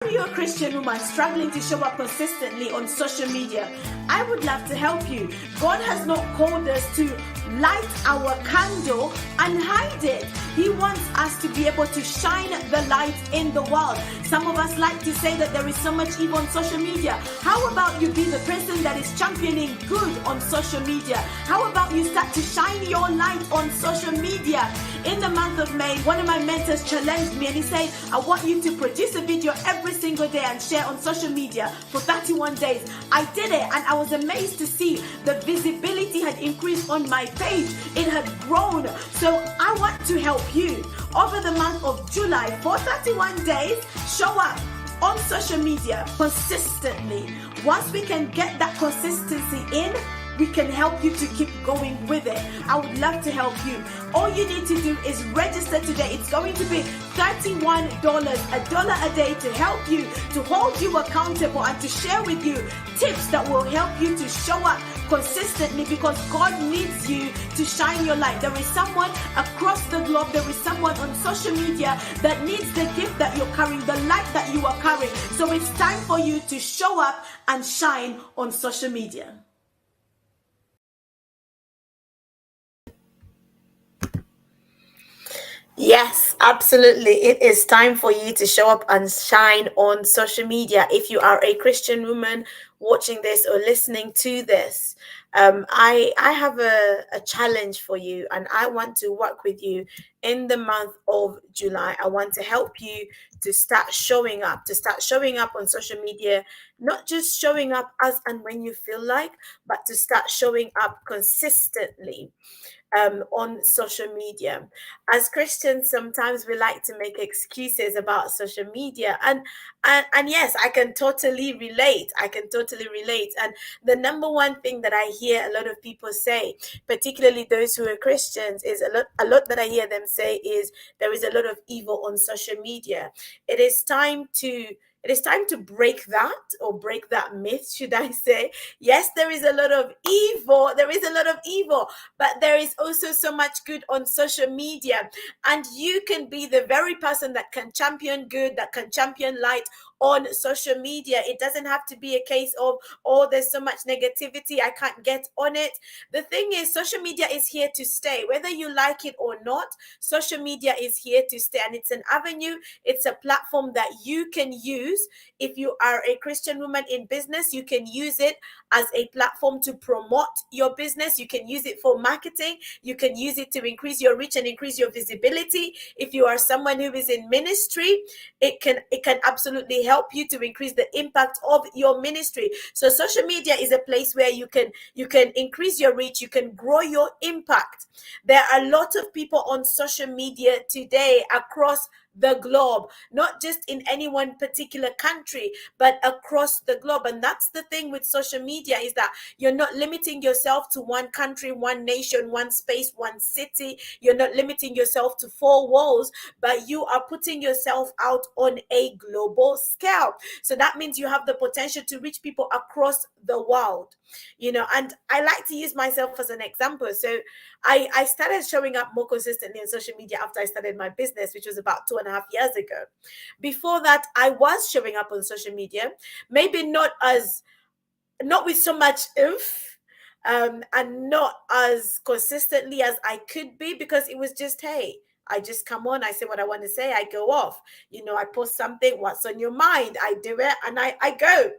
If you're a Christian woman struggling to show up consistently on social media, I would love to help you. God has not called us to light our candle and hide it. He wants us to be able to shine the light in the world. Some of us like to say that there is so much evil on social media. How about you be the person that is championing good on social media? How about you start to shine your light on social media? In the month of May, one of my mentors challenged me and he said, I want you to produce a video every single day and share on social media for 31 days. I did it and I was amazed to see the visibility had increased on my page. It had grown. So I want to help you over the month of July for 31 days. Show up on social media consistently. Once we can get that consistency in, we can help you to keep going with it. I would love to help you. All you need to do is register today. It's going to be $31, $1 a day to help you, to hold you accountable and to share with you tips that will help you to show up consistently, because God needs you to shine your light. There is someone across the globe, there is someone on social media that needs the gift that you're carrying, the light that you are carrying. So it's time for you to show up and shine on social media. Yes, absolutely. It is time for you to show up and shine on social media. If you are a Christian woman watching this or listening to this, I have a challenge for you, and I want to work with you in the month of July. I want to help you to start showing up, on social media, not just showing up as and when you feel like, but to start showing up consistently on social media. As Christians, sometimes we like to make excuses about social media, and yes, I can totally relate. And the number one thing that I hear a lot of people say, particularly those who are Christians, is a lot that I hear them say is there is a lot of evil on social media. It is time to break that, or break that myth, should I say. Yes, there is a lot of evil. But there is also so much good on social media. And you can be the very person that can champion good, that can champion light on social media. It doesn't have to be a case of, oh, there's so much negativity, I can't get on it. The thing is, social media is here to stay. Whether you like it or not, social media is here to stay. And it's an avenue, it's a platform that you can use. If you are a Christian woman in business, you can use it as a platform to promote your business. You can use it for marketing. You can use it to increase your reach and increase your visibility. If you are someone who is in ministry, it can absolutely help you to increase the impact of your ministry. So social media is a place where you can increase your reach, you can grow your impact. There are a lot of people on social media today across the globe, not just in any one particular country, but across the globe. And that's the thing with social media, is that you're not limiting yourself to one country, one nation, one space, one city. You're not limiting yourself to four walls, but you are putting yourself out on a global scale. So that means you have the potential to reach people across the world, and I like to use myself as an example. So I started showing up more consistently on social media after I started my business, which was about 2.5 years ago. Before that, I was showing up on social media, maybe not with so much oomph, and not as consistently as I could be, because it was just, hey, I just come on, I say what I want to say, I go off. I post something, what's on your mind, I do it, and I go.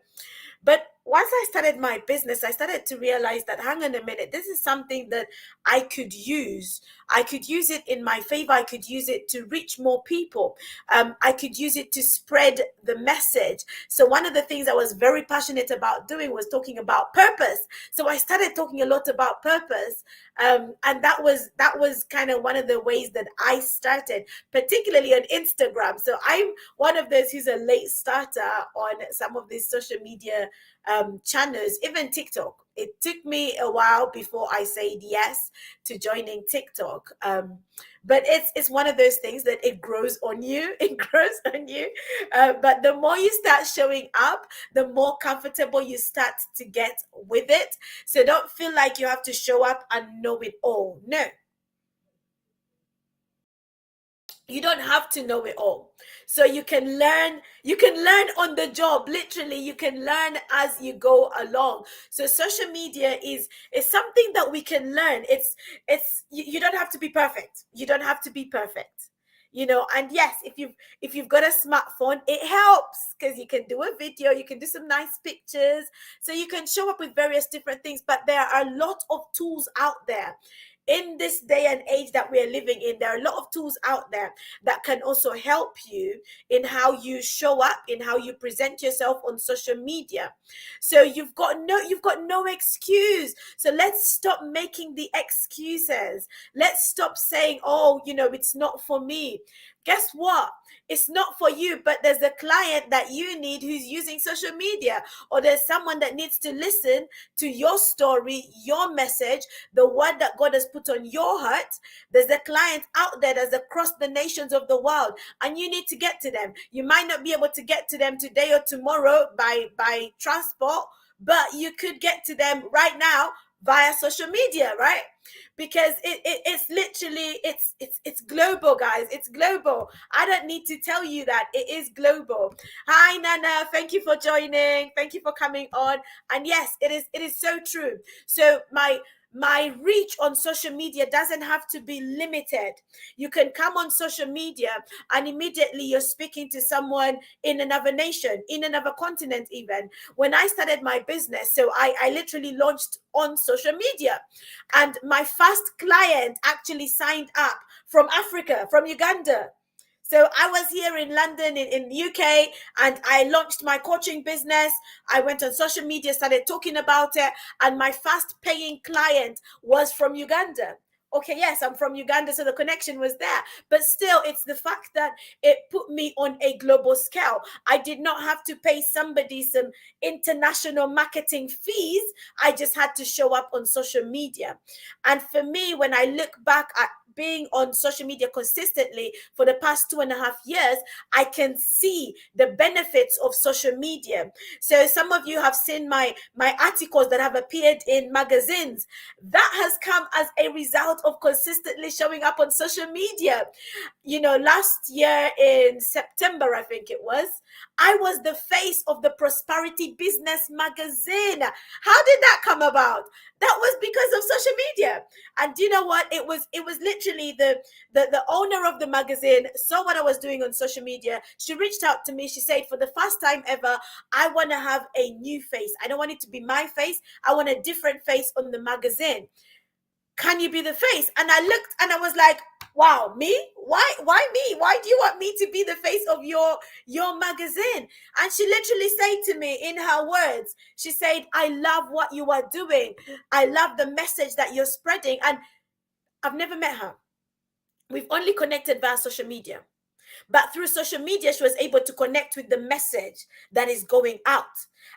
But once I started my business, I started to realize that, hang on a minute, this is something that I could use. I could use it in my favor. I could use it to reach more people. I could use it to spread the message. So one of the things I was very passionate about doing was talking about purpose. So I started talking a lot about purpose. And that was kind of one of the ways that I started, particularly on Instagram. So I'm one of those who's a late starter on some of these social media channels, even TikTok. It took me a while before I said yes to joining TikTok. But it's one of those things that it grows on you. But the more you start showing up, the more comfortable you start to get with it. So don't feel like you have to show up and know it all. No. You don't have to know it all. So you can learn on the job. Literally, you can learn as you go along. So social media is something that we can learn. You don't have to be perfect. You don't have to be perfect. And yes, if you've got a smartphone, it helps because you can do a video, you can do some nice pictures, so you can show up with various different things. But there are a lot of tools out there in this day and age that we're living in. There are a lot of tools out there that can also help you in how you show up, in how you present yourself on social media. So you've got no excuse. So let's stop making the excuses. Let's stop saying, oh, it's not for me. Guess what? It's not for you, but there's a client that you need who's using social media, or there's someone that needs to listen to your story, your message, the word that God has put on your heart. There's a client out there that's across the nations of the world, and you need to get to them. You might not be able to get to them today or tomorrow by transport, but you could get to them right now via social media, right? Because it's literally it's global, guys. It's global. I don't need to tell you that it is global. Hi Nana, thank you for joining, thank you for coming on. And yes, it is so true. So my reach on social media doesn't have to be limited. You can come on social media and immediately you're speaking to someone in another nation, in another continent even. When I started my business, so I literally launched on social media, and my first client actually signed up from Africa, from Uganda. So I was here in London, in the UK, and I launched my coaching business. I went on social media, started talking about it, and my first paying client was from Uganda. Okay, yes, I'm from Uganda, so the connection was there. But still, it's the fact that it put me on a global scale. I did not have to pay somebody some international marketing fees. I just had to show up on social media. And for me, when I look back at being on social media consistently for the past 2.5 years, I can see the benefits of social media. So some of you have seen my articles that have appeared in magazines. That has come as a result of consistently showing up on social media. Last year in September, I think it was, I was the face of the Prosperity Business magazine. How did that come about? That was because of social media. And you know what? It was literally the owner of the magazine saw what I was doing on social media. She reached out to me. She said, for the first time ever, I want to have a new face. I don't want it to be my face. I want a different face on the magazine. Can you be the face? And I looked and I was like, wow, me? Why me? Why do you want me to be the face of your magazine? And she literally said to me in her words, she said, I love what you are doing. I love the message that you're spreading. And I've never met her. We've only connected via social media. But through social media, she was able to connect with the message that is going out.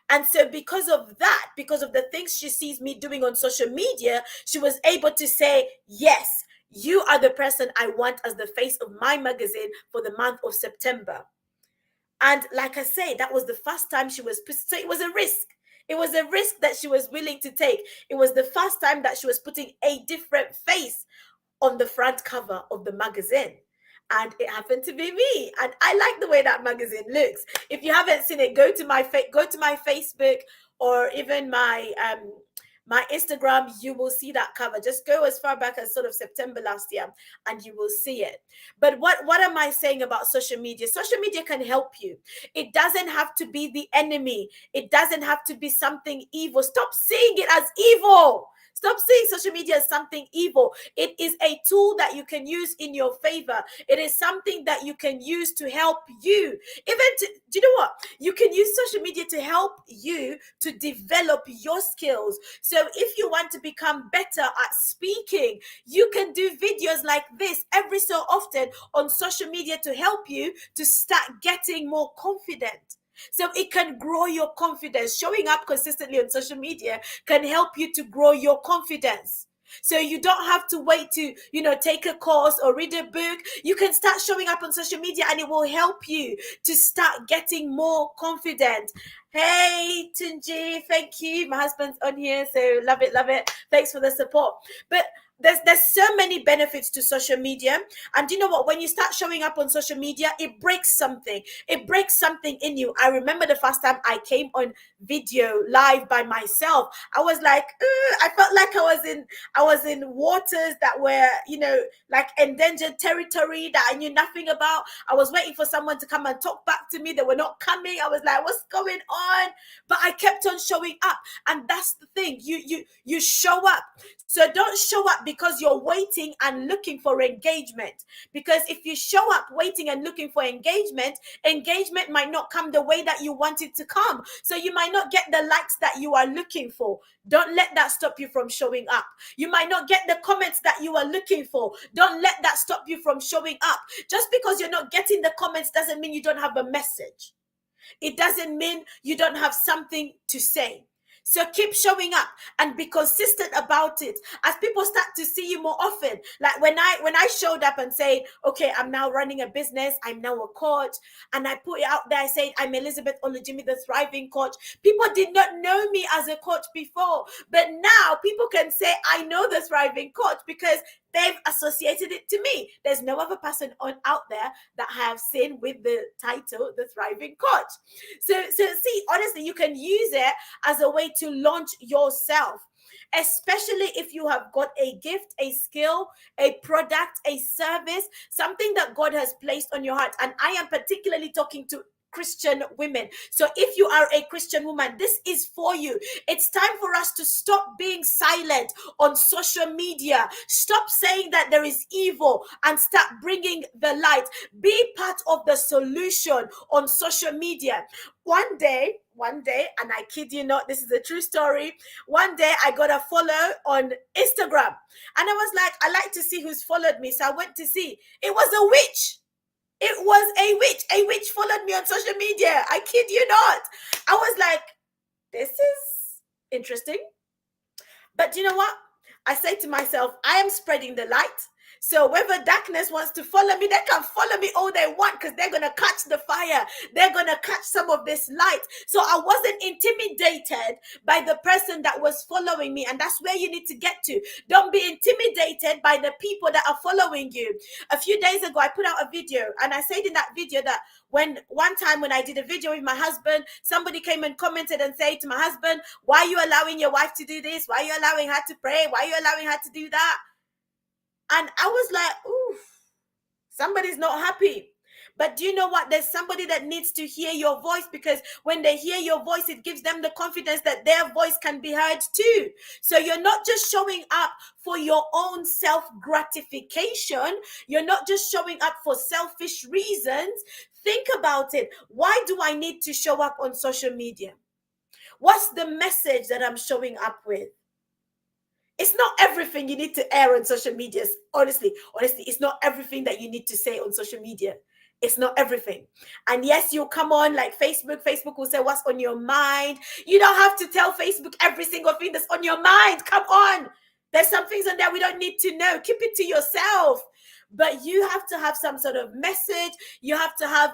And so because of that, because of the things she sees me doing on social media, she was able to say, yes, you are the person I want as the face of my magazine for the month of September. And like I say, that was the first time she was, so it was a risk. It was a risk that she was willing to take. It was the first time that she was putting a different face on the front cover of the magazine. And it happened to be me. And I like the way that magazine looks. If you haven't seen it, go to my Facebook or even my Instagram. You will see that cover. Just go as far back as sort of September last year and you will see it. But what am I saying about social media? Social media can help you. It doesn't have to be the enemy. It doesn't have to be something evil. Stop seeing it as evil. Stop seeing social media as something evil. It is a tool that you can use in your favor. It is something that you can use to help you. Do you know what? You can use social media to help you to develop your skills. So if you want to become better at speaking, you can do videos like this every so often on social media to help you to start getting more confident. So it can grow your confidence. Showing up consistently on social media can help you to grow your confidence. So you don't have to wait to, take a course or read a book. You can start showing up on social media and it will help you to start getting more confident. Hey, Tunji, thank you. My husband's on here, so love it, love it. Thanks for the support. But there's so many benefits to social media. And you know what, when you start showing up on social media, it breaks something in you. I remember the first time I came on video live by myself, I was like, I felt like I was in waters that were, like endangered territory that I knew nothing about. I was waiting for someone to come and talk back to me. They were not coming. I was like, what's going on? But I kept on showing up. And that's the thing, you show up. So don't show up because you're waiting and looking for engagement. Because if you show up waiting and looking for engagement might not come the way that you want it to come. So you might not get the likes that you are looking for. Don't let that stop you from showing up. You might not get the comments that you are looking for. Don't let that stop you from showing up. Just because you're not getting the comments doesn't mean you don't have a message. It doesn't mean you don't have something to say. So keep showing up and be consistent about it. As people start to see you more often, like when I showed up and said, okay, I'm now running a business, I'm now a coach, and I put it out there, I said, I'm Elizabeth Olujimi, the Thriving Coach. People did not know me as a coach before, but now people can say, I know the Thriving Coach because they've associated it to me. There's no other person out there that I have seen with the title, the Thriving Coach. So see, honestly, you can use it as a way to launch yourself, especially if you have got a gift, a skill, a product, a service, something that God has placed on your heart. And I am particularly talking to Christian women. So if you are a Christian woman, this is for you. It's time for us to stop being silent on social media. Stop saying that there is evil and start bringing the light. Be part of the solution on social media. One day, and I kid you not, this is a true story. One day I got a follow on Instagram and I was like, I like to see who's followed me. So I went to see. It was a witch. It was a witch. A witch followed me on social media. I kid you not. I was like, this is interesting. But you know what? I say to myself, I am spreading the light. So whether darkness wants to follow me, they can follow me all they want because they're going to catch the fire. They're going to catch some of this light. So I wasn't intimidated by the person that was following me. And that's where you need to get to. Don't be intimidated by the people that are following you. A few days ago, I put out a video and I said in that video that one time when I did a video with my husband, somebody came and commented and said to my husband, why are you allowing your wife to do this? Why are you allowing her to pray? Why are you allowing her to do that? And I was like, ooh, somebody's not happy. But do you know what? There's somebody that needs to hear your voice, because when they hear your voice, it gives them the confidence that their voice can be heard too. So you're not just showing up for your own self-gratification. You're not just showing up for selfish reasons. Think about it. Why do I need to show up on social media? What's the message that I'm showing up with? It's not everything you need to air on social media. Honestly, it's not everything that you need to say on social media. It's not everything. And yes, you'll come on like Facebook. Facebook will say, what's on your mind? You don't have to tell Facebook every single thing that's on your mind. Come on. There's some things on there we don't need to know. Keep it to yourself. But you have to have some sort of message. You have to have,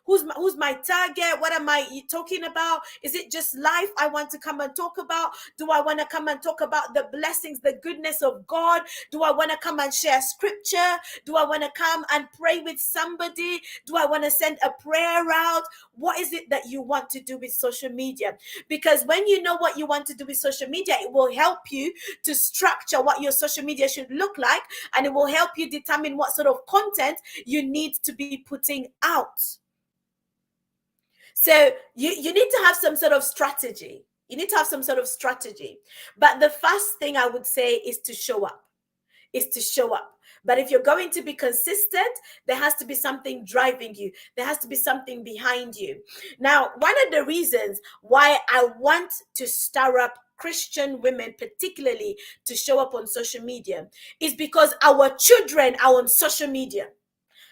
who's my target? What am I talking about? Is it just life I want to come and talk about? Do I want to come and talk about the blessings, the goodness of God? Do I want to come and share scripture? Do I want to come and pray with somebody? Do I want to send a prayer out? What is it that you want to do with social media? Because when you know what you want to do with social media, it will help you to structure what your social media should look like, and it will help you determine what sort of content you need to be putting out. So you need to have some sort of strategy. You need to have some sort of strategy. But the first thing I would say is to show up. But if you're going to be consistent, there has to be something driving you. There has to be something behind you. Now, one of the reasons why I want to stir up Christian women, particularly, to show up on social media, is because our children are on social media.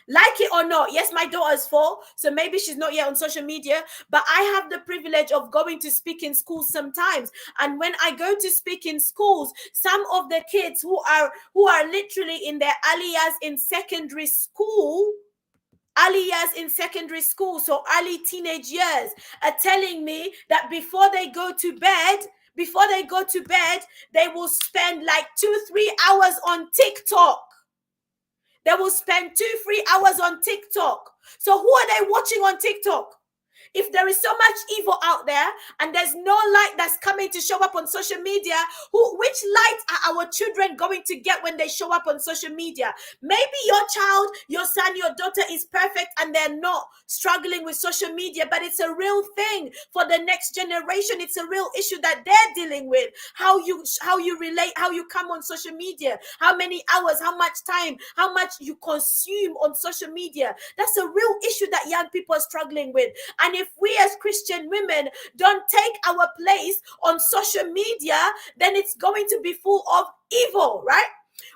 Like it or not, yes, my daughter's 4, so maybe she's not yet on social media, but I have the privilege of going to speak in schools sometimes. And when I go to speak in schools, some of the kids who are literally in their early years in secondary school, so early teenage years, are telling me that before they go to bed, Before they go to bed, they will spend like 2-3 hours on TikTok. They will spend 2-3 hours on TikTok. So who are they watching on TikTok? If there is so much evil out there and there's no light that's coming to show up on social media, which light are our children going to get when they show up on social media? Maybe your child, your son, your daughter is perfect and they're not struggling with social media, but it's a real thing for the next generation. It's a real issue that they're dealing with. How you relate, how you come on social media, how many hours, how much time, how much you consume on social media. That's a real issue that young people are struggling with. And if we as Christian women don't take our place on social media, then it's going to be full of evil, right?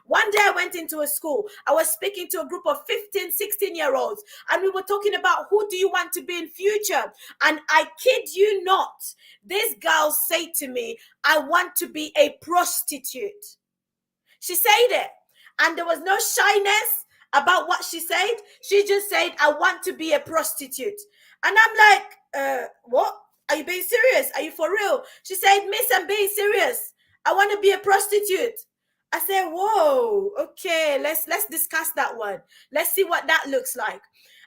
One day I went into a school. I was speaking to a group of 15, 16-year-olds, and we were talking about who do you want to be in future? And I kid you not, this girl said to me, I want to be a prostitute. She said it, and there was no shyness about what she said. She just said, I want to be a prostitute. And I'm like, what? Are you being serious? Are you for real? She said, Miss, I'm being serious. I want to be a prostitute. I said, whoa, okay, let's discuss that one. Let's see what that looks like.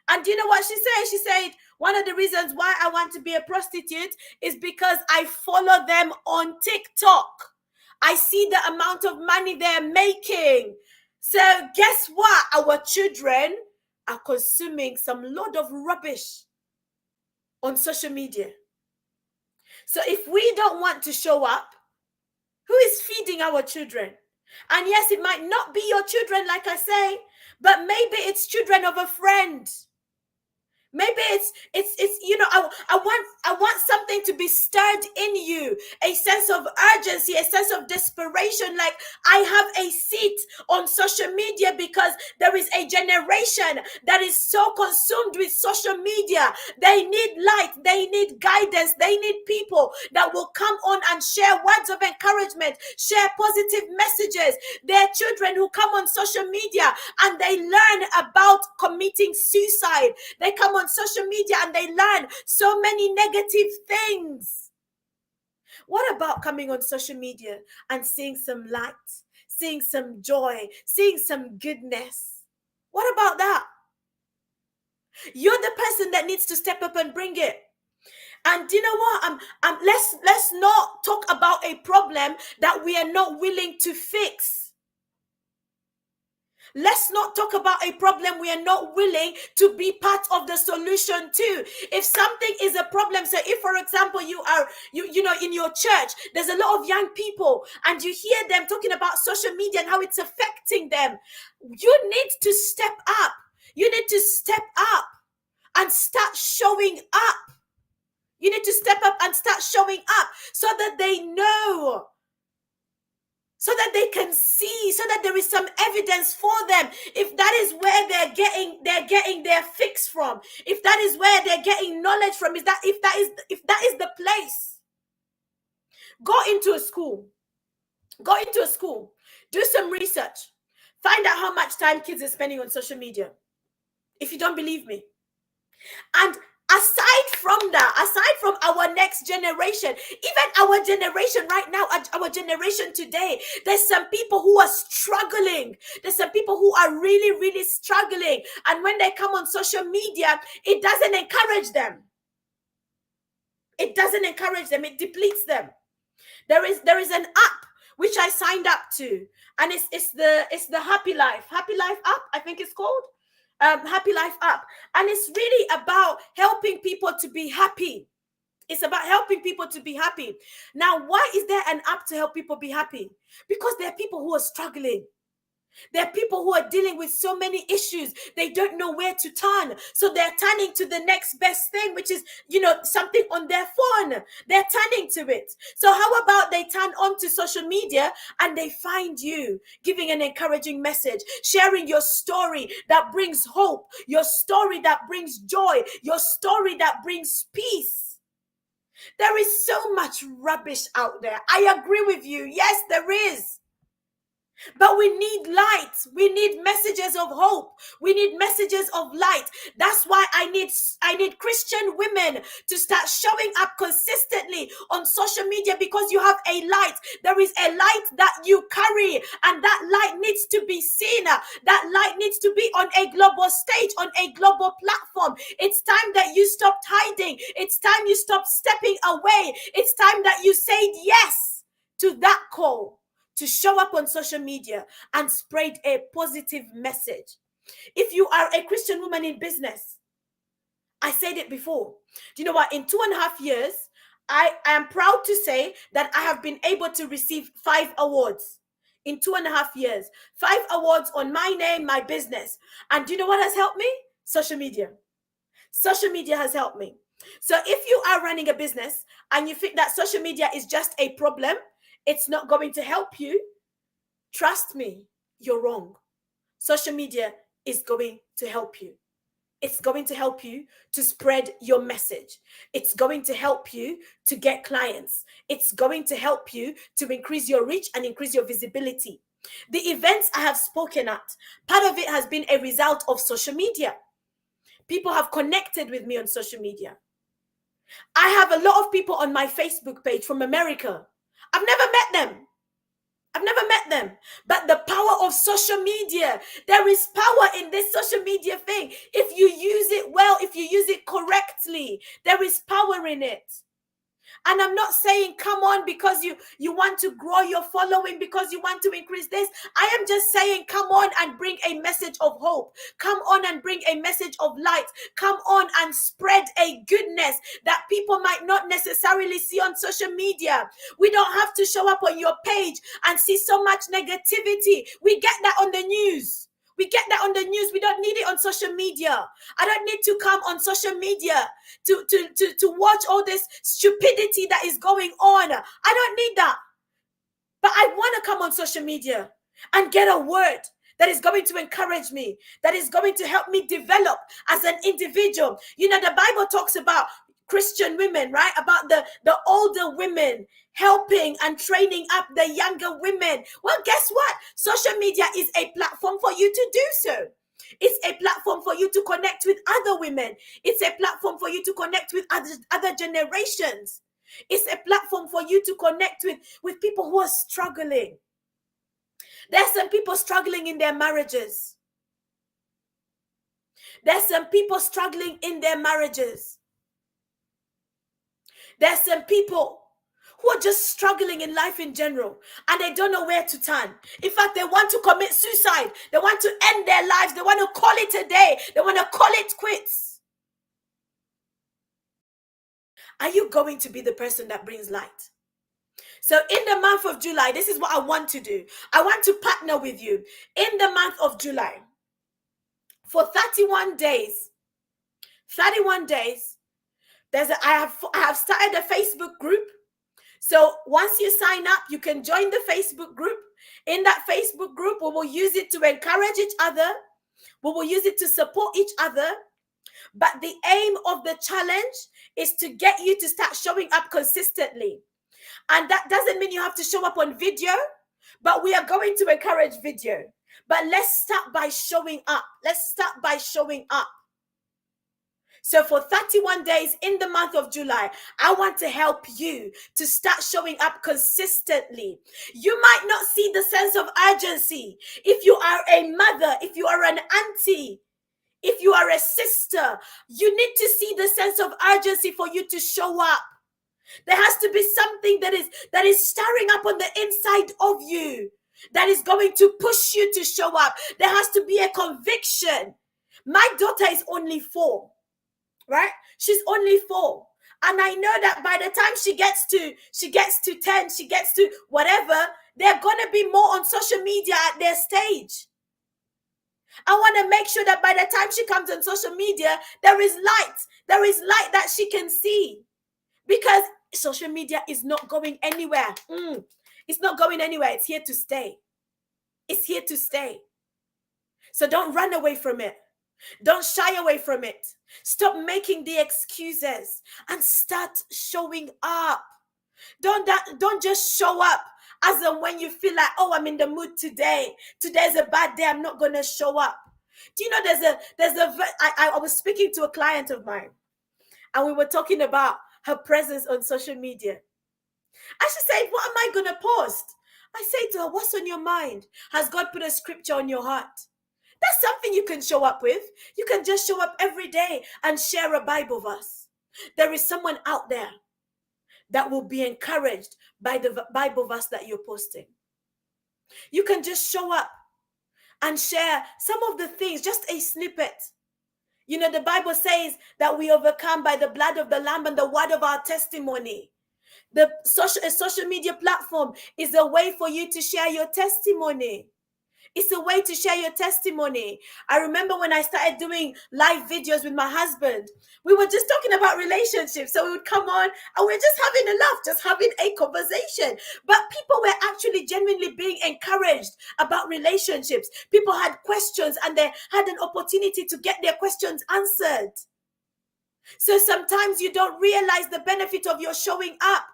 And do you know what she said? She said, one of the reasons why I want to be a prostitute is because I follow them on TikTok. I see the amount of money they're making. So guess what? Our children are consuming some lot of rubbish on social media. So if we don't want to show up, who is feeding our children? And yes, it might not be your children, like I say, but maybe it's children of a friend. Maybe it's you know, I want something to be stirred in you, a sense of urgency, a sense of desperation. Like, I have a seat on social media because there is a generation that is so consumed with social media. They need light, they need guidance, they need people that will come on and share words of encouragement, share positive messages. There are children who come on social media and they learn about committing suicide. They come on social media and they learn so many negative things. What about coming on social media and seeing some light, seeing some joy, seeing some goodness? What about that? You're the person that needs to step up and bring it. And you know what? Let's not talk about a problem that we are not willing to fix. Let's not talk about a problem we are not willing to be part of the solution to. If something is a problem, so if, for example, you know, in your church, there's a lot of young people and you hear them talking about social media and how it's affecting them, you need to step up. You need to step up and start showing up. You need to step up and start showing up so that they know, so that they can see, so that there is some evidence for them. If that is where they're getting their fix from, if that is where they're getting knowledge from, if that is the place. Go into a school, do some research, find out how much time kids are spending on social media, if you don't believe me. And aside from that, aside from our next generation, even our generation right now, our generation today, there's some people who are struggling. There's some people who are really, really struggling. And when they come on social media, it doesn't encourage them. It doesn't encourage them. It depletes them. There is an app which I signed up to, and it's the Happy Life app, I think it's called. Happy Life app, and it's really about helping people to be happy. It's about helping people to be happy. Now, why is there an app to help people be happy? Because there are people who are struggling. There are people who are dealing with so many issues. They don't know where to turn. So they're turning to the next best thing, which is, you know, something on their phone. They're turning to it. So how about they turn onto social media and they find you giving an encouraging message, sharing your story that brings hope, your story that brings joy, your story that brings peace. There is so much rubbish out there. I agree with you. Yes, there is. But we need light. We need messages of hope. We need messages of light. That's why I need Christian women to start showing up consistently on social media, because you have a light. There is a light that you carry, and that light needs to be seen. That light needs to be on a global stage, on a global platform. It's time that you stopped hiding. It's time you stopped stepping away. It's time that you said yes to that call to show up on social media and spread a positive message. If you are a Christian woman in business, I said it before. Do you know what? In 2.5 years, I am proud to say that I have been able to receive 5 awards in 2.5 years. 5 awards on my name, my business. And do you know what has helped me? Social media. Social media has helped me. So if you are running a business and you think that social media is just a problem, it's not going to help you, trust me, you're wrong. Social media is going to help you. It's going to help you to spread your message. It's going to help you to get clients. It's going to help you to increase your reach and increase your visibility. The events I have spoken at, part of it has been a result of social media. People have connected with me on social media. I have a lot of people on my Facebook page from America. I've never met them. But the power of social media, there is power in this social media thing. If you use it well, if you use it correctly, there is power in it. And I'm not saying come on because you want to grow your following, because you want to increase this. I am just saying come on and bring a message of hope. Come on and bring a message of light. Come on and spread a goodness that people might not necessarily see on social media. We don't have to show up on your page and see so much negativity. We get that on the news. We get that on the news. We don't need it on social media. I don't need to come on social media to watch all this stupidity that is going on. I don't need that. But I want to come on social media and get a word that is going to encourage me, that is going to help me develop as an individual. You know, the Bible talks about Christian women, right? About the older women helping and training up the younger women. Well, guess what? Social media is a platform for you to do so. It's a platform for you to connect with other women. It's a platform for you to connect with other generations. It's a platform for you to connect with people who are struggling. There's some people struggling in their marriages. There's some people struggling in their marriages. There's some people who are just struggling in life in general, and they don't know where to turn. In fact, they want to commit suicide. They want to end their lives. They want to call it a day. They want to call it quits. Are you going to be the person that brings light? So in the month of July, this is what I want to do. I want to partner with you in the month of July for 31 days. 31 days. I have started a Facebook group. So once you sign up, you can join the Facebook group. In that Facebook group, we will use it to encourage each other. We will use it to support each other. But the aim of the challenge is to get you to start showing up consistently. And that doesn't mean you have to show up on video, but we are going to encourage video. But let's start by showing up. Let's start by showing up. So for 31 days in the month of July, I want to help you to start showing up consistently. You might not see the sense of urgency. If you are a mother, if you are an auntie, if you are a sister, you need to see the sense of urgency for you to show up. There has to be something that is stirring up on the inside of you that is going to push you to show up. There has to be a conviction. My daughter is only 4, right? She's only 4. And I know that by the time she gets to 10, she gets to whatever, they're going to be more on social media at their stage. I want to make sure that by the time she comes on social media, there is light. There is light that she can see. Because social media is not going anywhere. It's not going anywhere. It's here to stay. It's here to stay. So don't run away from it. Don't shy away from it. Stop making the excuses and start showing up. Don't just show up as and when you feel like, oh, I'm in the mood today. Today's a bad day. I'm not gonna show up. Do you know I was speaking to a client of mine, and we were talking about her presence on social media. And she said, what am I gonna post? I say to her, what's on your mind? Has God put a scripture on your heart? That's something you can show up with. You can just show up every day and share a Bible verse. There is someone out there that will be encouraged by the Bible verse that you're posting. You can just show up and share some of the things, just a snippet. You know, the Bible says that we overcome by the blood of the Lamb and the word of our testimony. A social media platform is a way for you to share your testimony. It's a way to share your testimony. I remember when I started doing live videos with my husband, we were just talking about relationships. So we would come on and we're just having a laugh, just having a conversation. But people were actually genuinely being encouraged about relationships. People had questions and they had an opportunity to get their questions answered. So sometimes you don't realize the benefit of your showing up.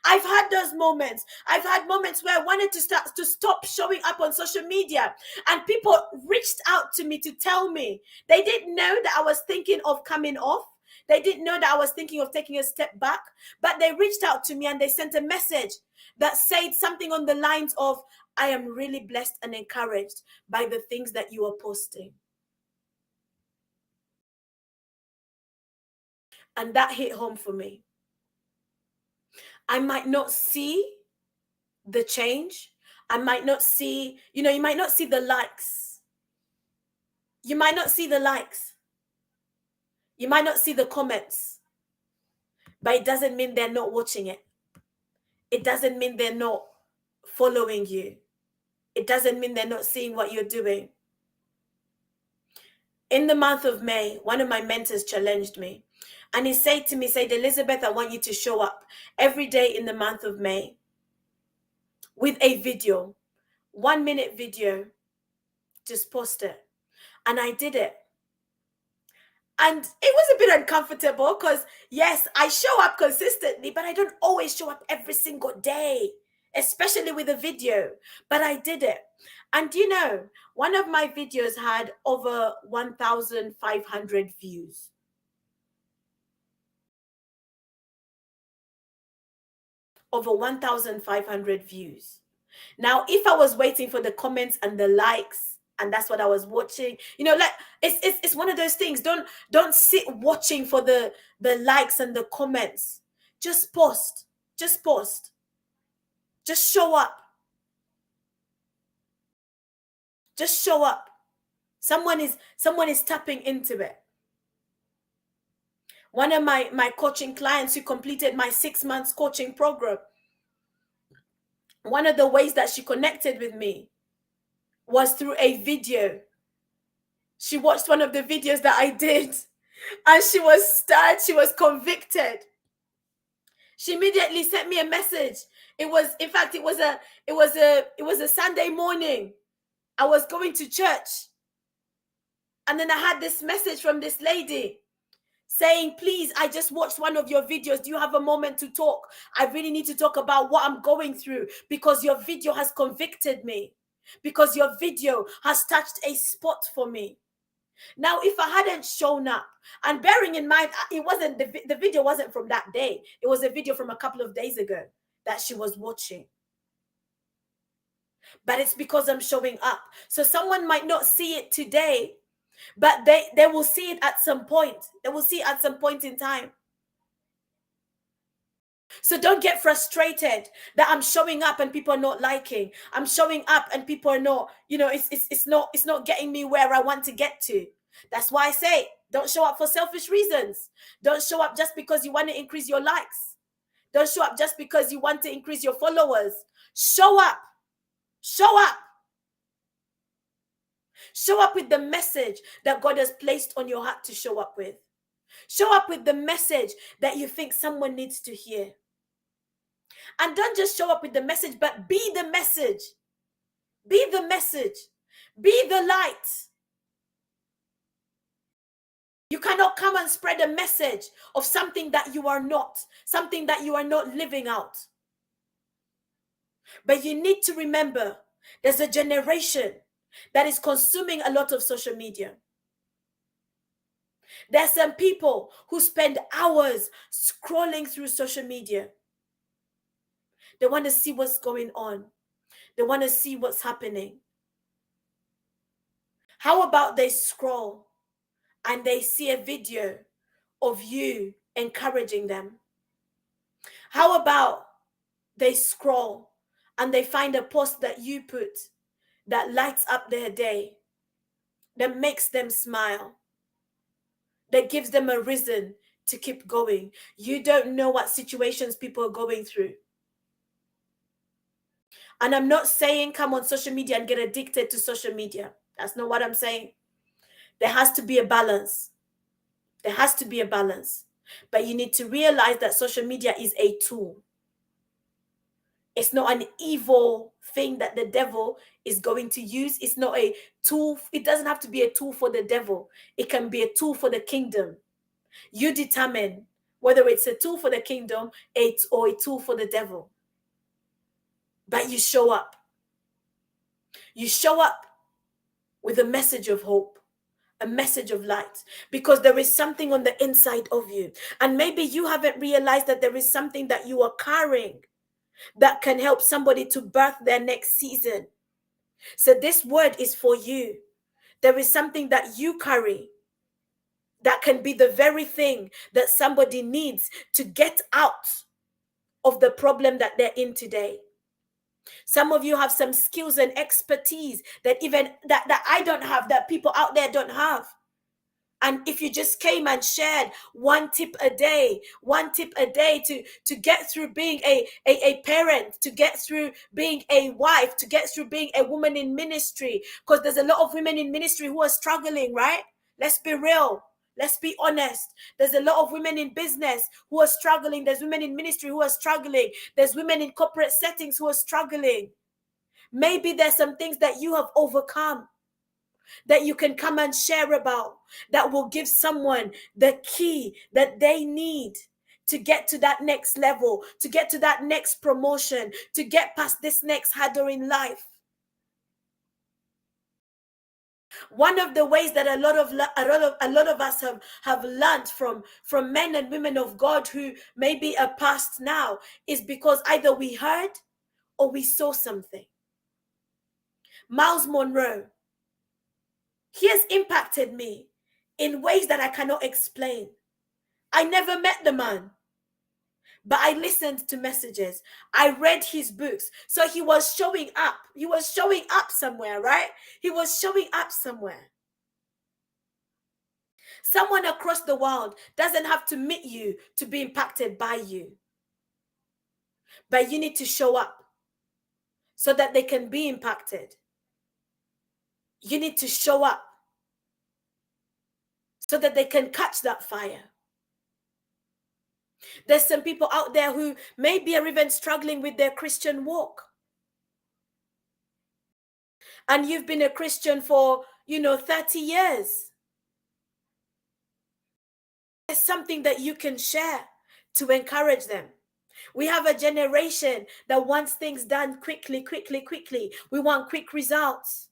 I've had those moments. I've had moments where I wanted to stop showing up on social media, and people reached out to me to tell me they didn't know that I was thinking of coming off. They didn't know that I was thinking of taking a step back, but they reached out to me and they sent a message that said something on the lines of, I am really blessed and encouraged by the things that you are posting. And that hit home for me. I might not see the change. I might not see, you might not see the likes. You might not see the likes. You might not see the comments. But it doesn't mean they're not watching it. It doesn't mean they're not following you. It doesn't mean they're not seeing what you're doing. In the month of May, one of my mentors challenged me. And he said to me, Elizabeth, I want you to show up every day in the month of May with a video, 1-minute video. Just post it. And I did it. And it was a bit uncomfortable because, yes, I show up consistently, but I don't always show up every single day, especially with a video. But I did it. And one of my videos had over 1,500 views. Over 1,500 views. Now, if I was waiting for the comments and the likes, and that's what I was watching, like it's one of those things. Don't sit watching for the likes and the comments. Just post. Just show up. Just show up. Someone is tapping into it. One of my coaching clients who completed my 6 months coaching program, one of the ways that she connected with me was through a video. She watched one of the videos that I did, and she was stirred. She was convicted. She immediately sent me a message. It was a Sunday morning. I was going to church, and then I had this message from this lady saying, please, I just watched one of your videos. Do you have a moment to talk? I really need to talk about what I'm going through because your video has convicted me, because your video has touched a spot for me. Now, if I hadn't shown up, and bearing in mind, it wasn't the video wasn't from that day. It was a video from a couple of days ago that she was watching. But it's because I'm showing up. So someone might not see it today, but they will see it at some point. They will see it at some point in time. So don't get frustrated that I'm showing up and people are not liking. I'm showing up and people are not, it's not getting me where I want to get to. That's why I say, don't show up for selfish reasons. Don't show up just because you want to increase your likes. Don't show up just because you want to increase your followers. Show up. Show up. Show up with the message that God has placed on your heart to show up with. Show up with the message that you think someone needs to hear. And don't just show up with the message, but be the message. Be the message. Be the light. You cannot come and spread a message of something that you are not, something that you are not living out. But you need to remember there's a generation that is consuming a lot of social media. There's some people who spend hours scrolling through social media. They want to see what's going on. They want to see what's happening. How about they scroll and they see a video of you encouraging them? How about they scroll and they find a post that you put that lights up their day, that makes them smile, that gives them a reason to keep going? You don't know what situations people are going through. And I'm not saying come on social media and get addicted to social media. That's not what I'm saying. There has to be a balance. There has to be a balance. But you need to realize that social media is a tool. It's not an evil thing that the devil is going to use. It's not a tool. It doesn't have to be a tool for the devil. It can be a tool for the kingdom. You determine whether it's a tool for the kingdom or a tool for the devil. But you show up. You show up with a message of hope, a message of light, because there is something on the inside of you. And maybe you haven't realized that there is something that you are carrying that can help somebody to birth their next season. So this word is for you. There is something that you carry that can be the very thing that somebody needs to get out of the problem that they're in today. Some of you have some skills and expertise that even that I don't have, that people out there don't have. And if you just came and shared one tip a day to get through being a parent, to get through being a wife, to get through being a woman in ministry, because there's a lot of women in ministry who are struggling, right? Let's be real. Let's be honest. There's a lot of women in business who are struggling. There's women in ministry who are struggling. There's women in corporate settings who are struggling. Maybe there's some things that you have overcome that you can come and share about, that will give someone the key that they need to get to that next level, to get to that next promotion, to get past this next hurdle in life. One of the ways that a lot of us have learned from men and women of God who maybe are past now is because either we heard or we saw something. Miles Monroe, he has impacted me in ways that I cannot explain. I never met the man, but I listened to messages. I read his books. So he was showing up. He was showing up somewhere, right? He was showing up somewhere. Someone across the world doesn't have to meet you to be impacted by you. But you need to show up so that they can be impacted. You need to show up so that they can catch that fire. There's some people out there who maybe are even struggling with their Christian walk. And you've been a Christian for, 30 years. There's something that you can share to encourage them. We have a generation that wants things done quickly. We want quick results.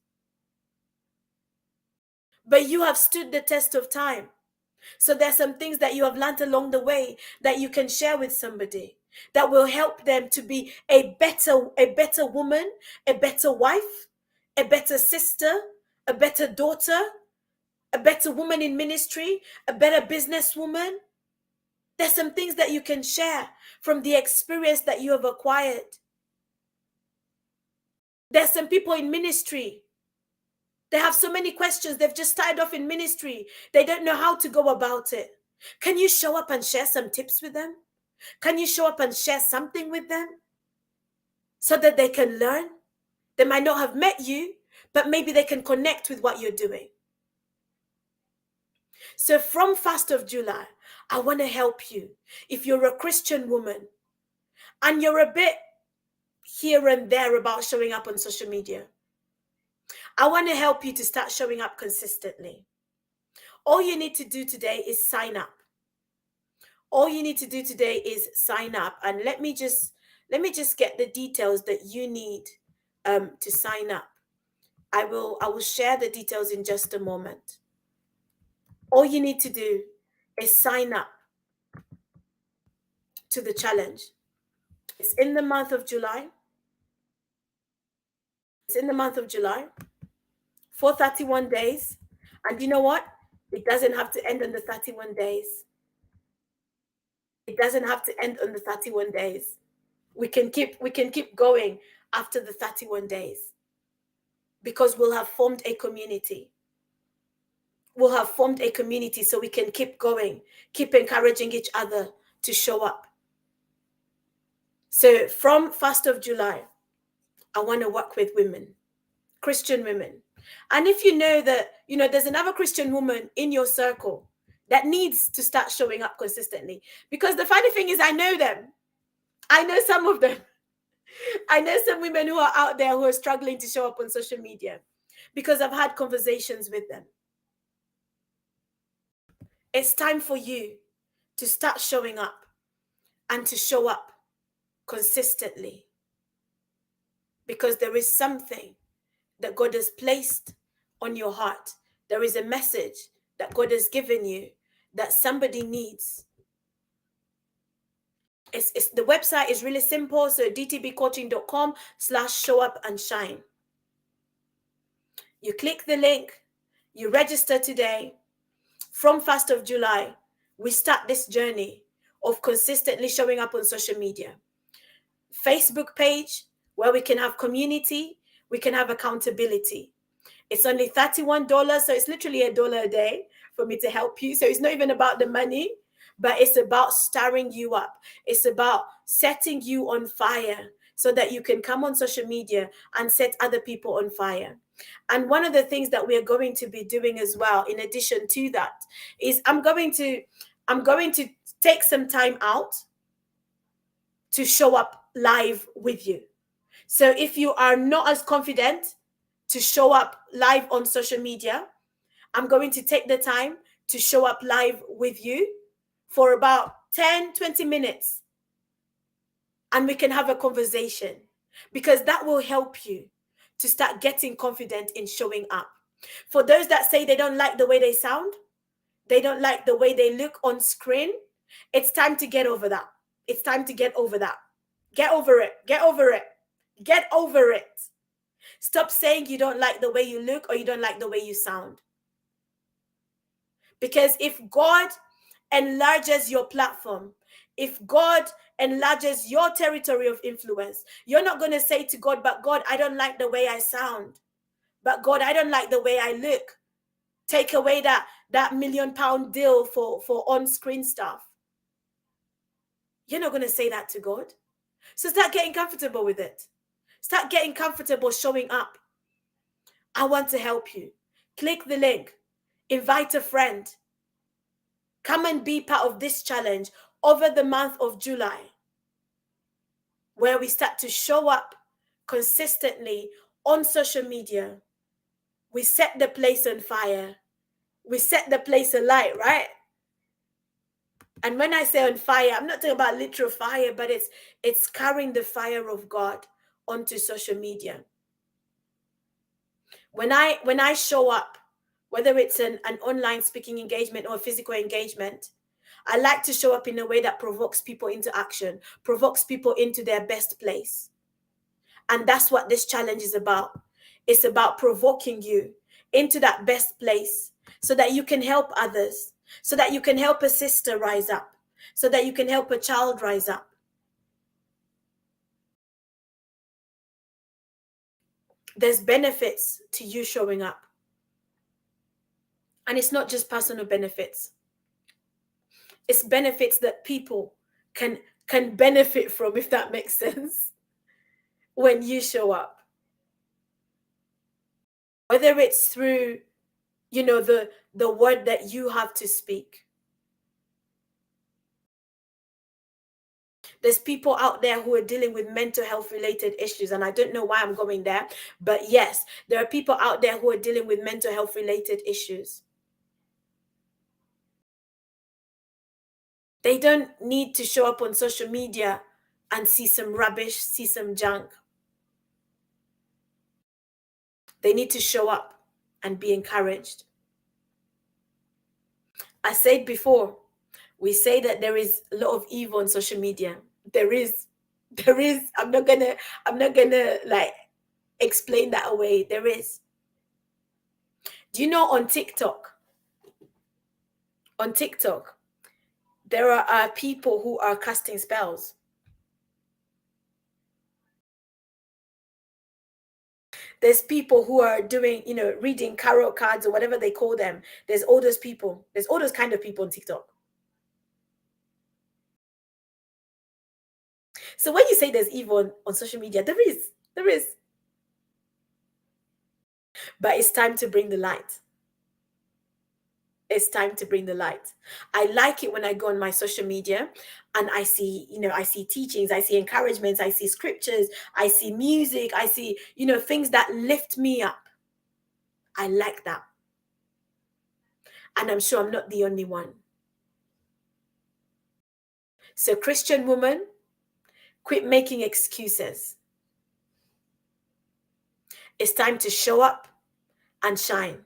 But you have stood the test of time. So there's some things that you have learned along the way that you can share with somebody that will help them to be a better woman, a better wife, a better sister, a better daughter, a better woman in ministry, a better businesswoman. There's some things that you can share from the experience that you have acquired. There's some people in ministry. They have so many questions. They've just started off in ministry. They don't know how to go about it. Can you show up and share some tips with them? Can you show up and share something with them so that they can learn? They might not have met you, but maybe they can connect with what you're doing. So from 1st of July, I want to help you. If you're a Christian woman and you're a bit here and there about showing up on social media, I want to help you to start showing up consistently. All you need to do today is sign up. All you need to do today is sign up. And let me just get the details that you need to sign up. I will share the details in just a moment. All you need to do is sign up to the challenge. It's in the month of July. It's in the month of July for 31 days. And you know what? It doesn't have to end on the 31 days. It doesn't have to end on the 31 days. We can keep going after the 31 days, because we'll have formed a community. We'll have formed a community so we can keep going, keep encouraging each other to show up. So from 1st of July, I want to work with women, Christian women. And if you know that, there's another Christian woman in your circle that needs to start showing up consistently. Because the funny thing is, I know them. I know some of them. I know some women who are out there who are struggling to show up on social media, because I've had conversations with them. It's time for you to start showing up, and to show up consistently, because there is something that God has placed on your heart. There is a message that God has given you that somebody needs. It's the website is really simple. So dtbcoaching.com/show-up-and-shine. You click the link, you register today. From 1st of July, we start this journey of consistently showing up on social media. Facebook page, where we can have community, we can have accountability. It's only $31, so it's literally $1 a day for me to help you. So it's not even about the money, but it's about stirring you up. It's about setting you on fire so that you can come on social media and set other people on fire. And one of the things that we are going to be doing as well, in addition to that, is I'm going to take some time out to show up live with you. So if you are not as confident to show up live on social media, I'm going to take the time to show up live with you for about 10-20 minutes, and we can have a conversation, because that will help you to start getting confident in showing up. For those that say they don't like the way they sound, they don't like the way they look on screen, it's time to get over that. It's time to get over that. Get over it. Get over it. Get over it. Stop saying you don't like the way you look or you don't like the way you sound. Because if God enlarges your platform, if God enlarges your territory of influence, you're not going to say to God, but God, I don't like the way I sound. But God, I don't like the way I look. Take away that £1 million deal for on-screen stuff. You're not going to say that to God. So start getting comfortable with it. Start getting comfortable showing up. I want to help you. Click the link. Invite a friend. Come and be part of this challenge over the month of July, where we start to show up consistently on social media. We set the place on fire. We set the place alight, right? And when I say on fire, I'm not talking about literal fire, but it's carrying the fire of God onto social media. When I show up, whether it's an online speaking engagement or a physical engagement, I like to show up in a way that provokes people into action, provokes people into their best place. And that's what this challenge is about. It's about provoking you into that best place so that you can help others, so that you can help a sister rise up, so that you can help a child rise up. There's benefits to you showing up. And it's not just personal benefits. It's benefits that people can benefit from, if that makes sense, when you show up. Whether it's through, the word that you have to speak. There's people out there who are dealing with mental health related issues, and I don't know why I'm going there, but yes, there are people out there who are dealing with mental health related issues. They don't need to show up on social media and see some rubbish, see some junk. They need to show up and be encouraged. I said before, we say that there is a lot of evil on social media. There is. I'm not gonna like explain that away. There is. Do you know on TikTok? On TikTok, there are people who are casting spells. There's people who are doing, reading tarot cards or whatever they call them. There's all those people. There's all those kind of people on TikTok. So when you say there's evil on social media, there is. There is. But it's time to bring the light. It's time to bring the light. I like it when I go on my social media and I see, I see teachings, I see encouragements, I see scriptures, I see music, I see, things that lift me up. I like that. And I'm sure I'm not the only one. So, Christian woman, quit making excuses. It's time to show up and shine.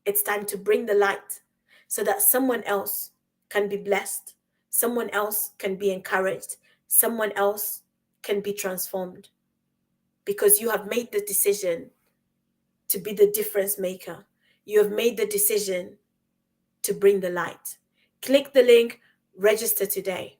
It's time to bring the light so that someone else can be blessed, someone else can be encouraged, someone else can be transformed. Because you have made the decision to be the difference maker. You have made the decision to bring the light. Click the link, register today.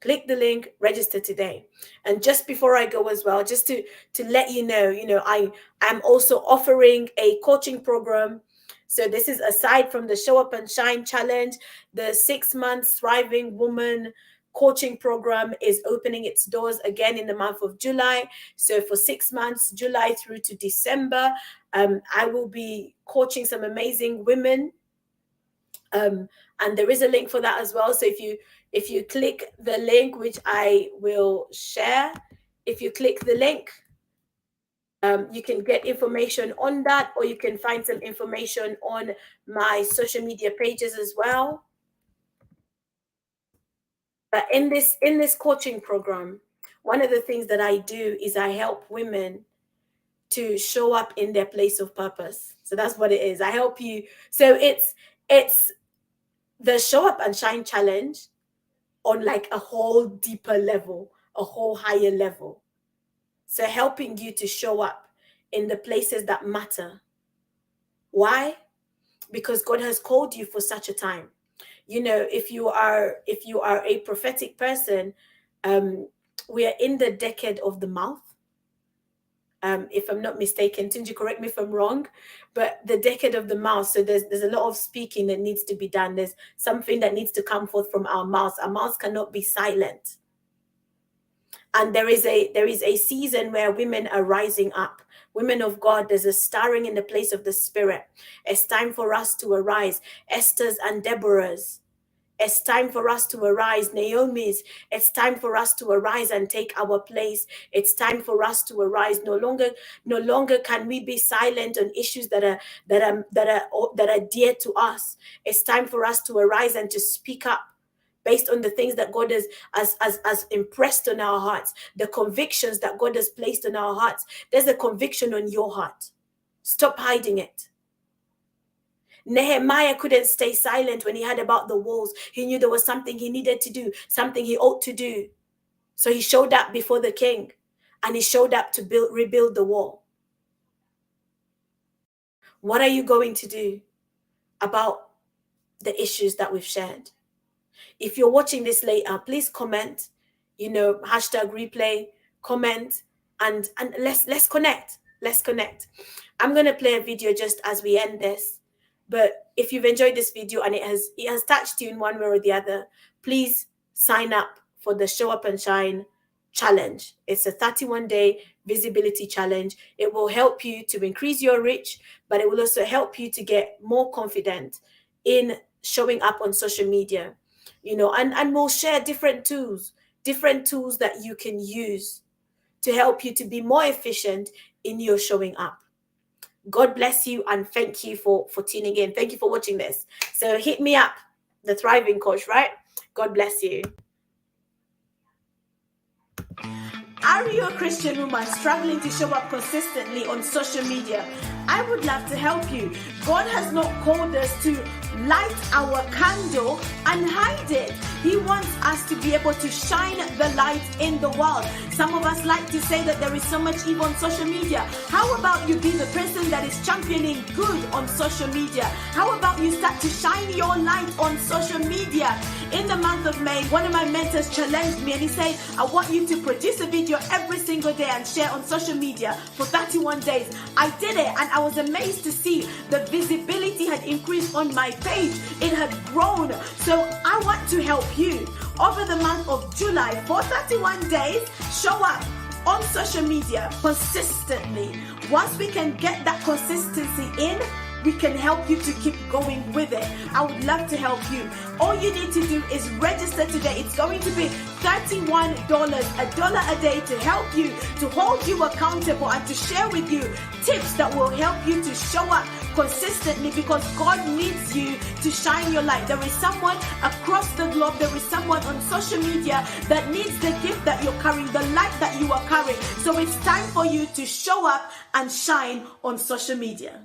Click the link, register today. And just before I go as well, just to let you know, I am also offering a coaching program. So this is aside from the Show Up and Shine Challenge, the 6 months Thriving Woman coaching program is opening its doors again in the month of July. So for 6 months, July through to December, I will be coaching some amazing women. And there is a link for that as well. So if you click the link, which I will share, if you click the link, you can get information on that, or you can find some information on my social media pages as well. But in this coaching program, one of the things that I do is I help women to show up in their place of purpose. So that's what it is. I help you. So it's the Show Up and Shine Challenge on like a whole deeper level, a whole higher level. So helping you to show up in the places that matter. Why? Because God has called you for such a time. If you are a prophetic person, we are in the decade of the mouth. If I'm not mistaken, Tunji, correct me if I'm wrong, but the decade of the mouth. So there's a lot of speaking that needs to be done. There's something that needs to come forth from our mouths. Our mouths cannot be silent. And there is a season where women are rising up. Women of God, there's a stirring in the place of the Spirit. It's time for us to arise. Esther's and Deborah's. It's time for us to arise, Naomi's. It's time for us to arise and take our place. It's time for us to arise. No longer can we be silent on issues that are dear to us. It's time for us to arise and to speak up based on the things that God has impressed on our hearts, the convictions that God has placed on our hearts. There's a conviction on your heart. Stop hiding it. Nehemiah couldn't stay silent when he heard about the walls. He knew there was something he needed to do, something he ought to do. So he showed up before the king, and he showed up to rebuild the wall. What are you going to do about the issues that we've shared? If you're watching this later, please comment, #replay, comment, and let's connect. Let's connect. I'm going to play a video just as we end this. But if you've enjoyed this video and it has touched you in one way or the other, please sign up for the Show Up and Shine challenge. It's a 31-day visibility challenge. It will help you to increase your reach, but it will also help you to get more confident in showing up on social media, and we'll share different tools that you can use to help you to be more efficient in your showing up. God bless you, and thank you for tuning in. Thank you for watching this. So hit me up, the Thriving Coach, right? God bless you. Are you a Christian woman struggling to show up consistently on social media? I would love to help you. God has not called us to light our candle and hide it. He wants us to be able to shine the light in the world. Some of us like to say that there is so much evil on social media. How about you be the person that is championing good on social media? How about you start to shine your light on social media? In the month of May, one of my mentors challenged me and he said, I want you to produce a video every single day and share on social media for 31 days. I did it and I was amazed to see the visibility had increased on my page. It had grown. So I want to help you. Over the month of July, for 31 days, show up on social media consistently. Once we can get that consistency in, we can help you to keep going with it. I would love to help you. All you need to do is register today. It's going to be $31, $1 a day to help you, to hold you accountable and to share with you tips that will help you to show up consistently, because God needs you to shine your light. There is someone across the globe, there is someone on social media that needs the gift that you're carrying, the light that you are carrying. So it's time for you to show up and shine on social media.